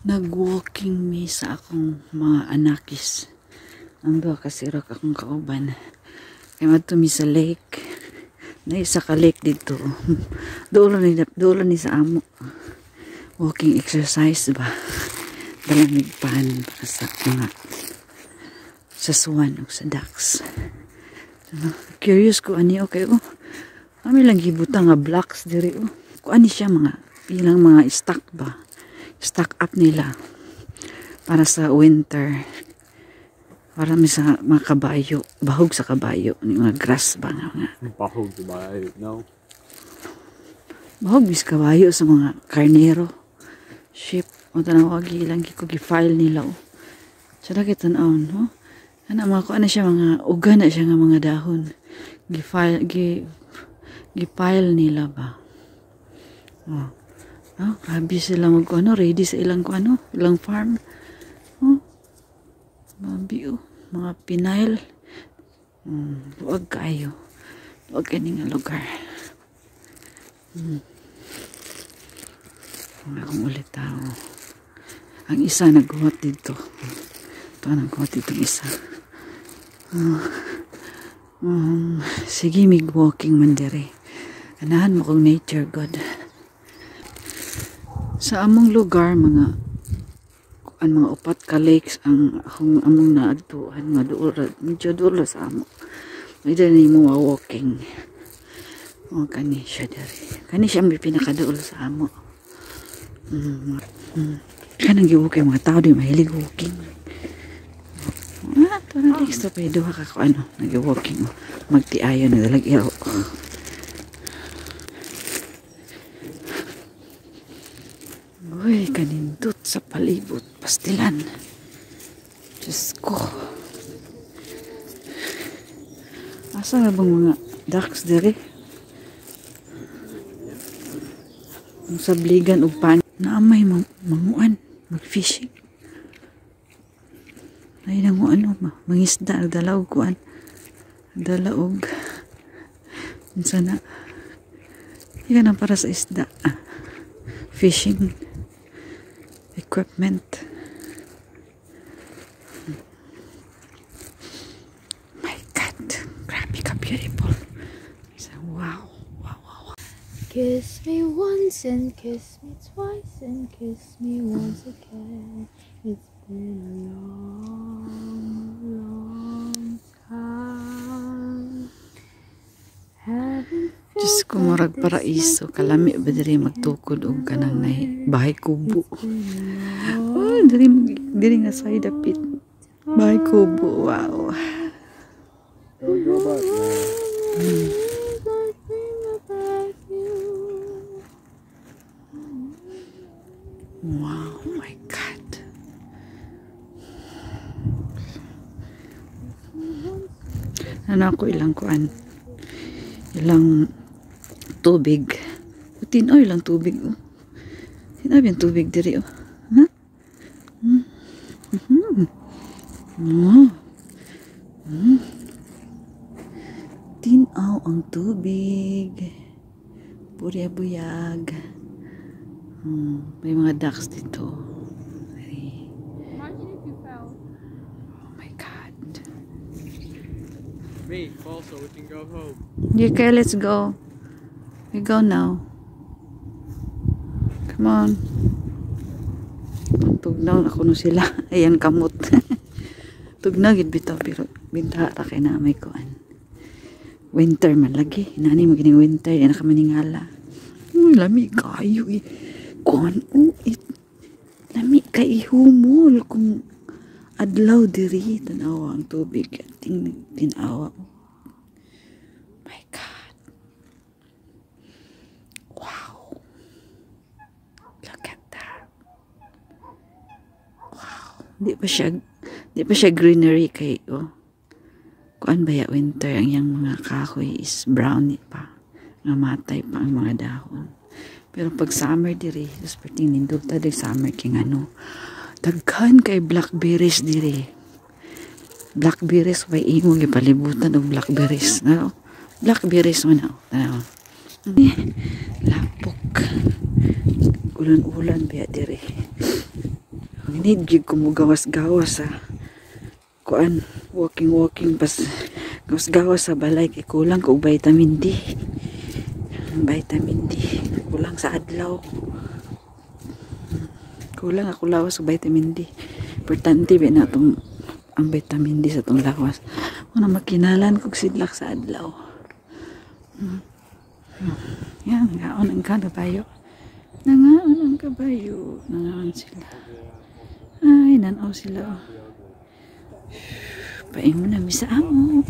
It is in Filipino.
Nag-walking me sa akong mga anakis. Ang duha ka sirok akong kauban. Kaya madto mi sa lake. Na isa ka lake dito. Dulo ni sa amo. Walking exercise ba? Dalamig pan para sa mga sa swan o sa ducks. Curious ko ani okay oh. Kami lang gibuta nga blocks diri oh. Kung ani siya mga ilang mga stock ba? Stock up nila para sa winter. Para may sa mga kabayo, bahog sa kabayo, mga grass ba nga. Bahog sa kabayo, no? Bahog bis kabayo sa mga karnero, sheep, o tanawag ilang ko gi-file nila o. Sada kita naon, no? Ana mga ko ana siya mga uga na siya nga mga dahon. Gi-file nila ba. Oh. Oh, grabe sila mag-ano, ready sa ilang ilang farm. Oh. Grabe oh, mga pinail. Huwag kayo. Huwag kayo nga lugar. Akong ulit tao. Ang isa naghuwat dito. Ito naghuwat dito isa. Sige, mig-walking man dire. Anahan mo kong nature god. Sa among lugar, mga upat ka lakes ang among naagtuhan nga medyo dulo sa amo. May dali mo walking. O kani siya dari. Kani siya may pinakadulo sa amo. Kanang giwalking mga tao di mahilig walking. Ito na next pa duha ka ko nag-walking magtiayo na dalag iro. Uy, kanindot sa palibot. Pastilan. Diyos ko. Asa na bang mga ducks diri? Ang sabligan o pan. Naamay manguan. Mag-fishing. Ay nang mangisda. Nagdalaog kuan. Nagdalaog. Minsan na. Iyan ang para sa isda. Fishing equipment. My God, grabe ka beautiful. So, wow. Kiss me once and kiss me twice and kiss me once again. It's been a long, long time. Diyos ko, murag paraiso. Kalami ba diri magtukod o kanang bahay kubo. Oh, diri nga side of it. Bahay kubo, wow. Don't go back, man. Wow, my God. Ano ako ilang kuan? Ilang tubig. Tinoy lang tubig. Oh. Sinabi ang tubig diri. Oh. Ha? Tinaw ang tubig. Buyag. May mga ducks dito. Imagine if you fell. Oh my God. Me, fall so we can go home. Okay, let's go. We go now. Come on. Tugnaw ako no sila. Ayan kamot. Tugnaw gid bitaw pero bintara kay na may kuan. Winter man lagi. Nani magining winter yan ka maningala. Uy, lami kayo eh. Kuan lami kay humol kung adlaw diri tanawa ang tubig tinawa. My God. Wow. Look at that. Wow. Di pa siya greenery kay kuan ba ya winter ang yang mga kahoy is brown pa. Nga matay pa ang mga dahon. Pero pag summer diri, tapos perting nindota di summer king daghan kay blackberries diri. Blackberries way imo gipalibutan og blackberries. No? Blackberries man na. Lapok. Ulan-ulan biya diri. Need gid ko mo gawas-gawas sa kuan, walking pas gawas-gawas sa balay kay kulang kog vitamin D. Vitamin D kulang sa adlaw. Kulang ako lawas sa vitamin D. Importante ba na itong ang vitamin D sa itong lawas. Muna makinalan kog sidlak sa adlaw. Yan, ngaon ang kabayo. Nangaon ang kabayo. Nangaon sila. Ay, nanaw sila. Oh. Paingon na mi sa amo.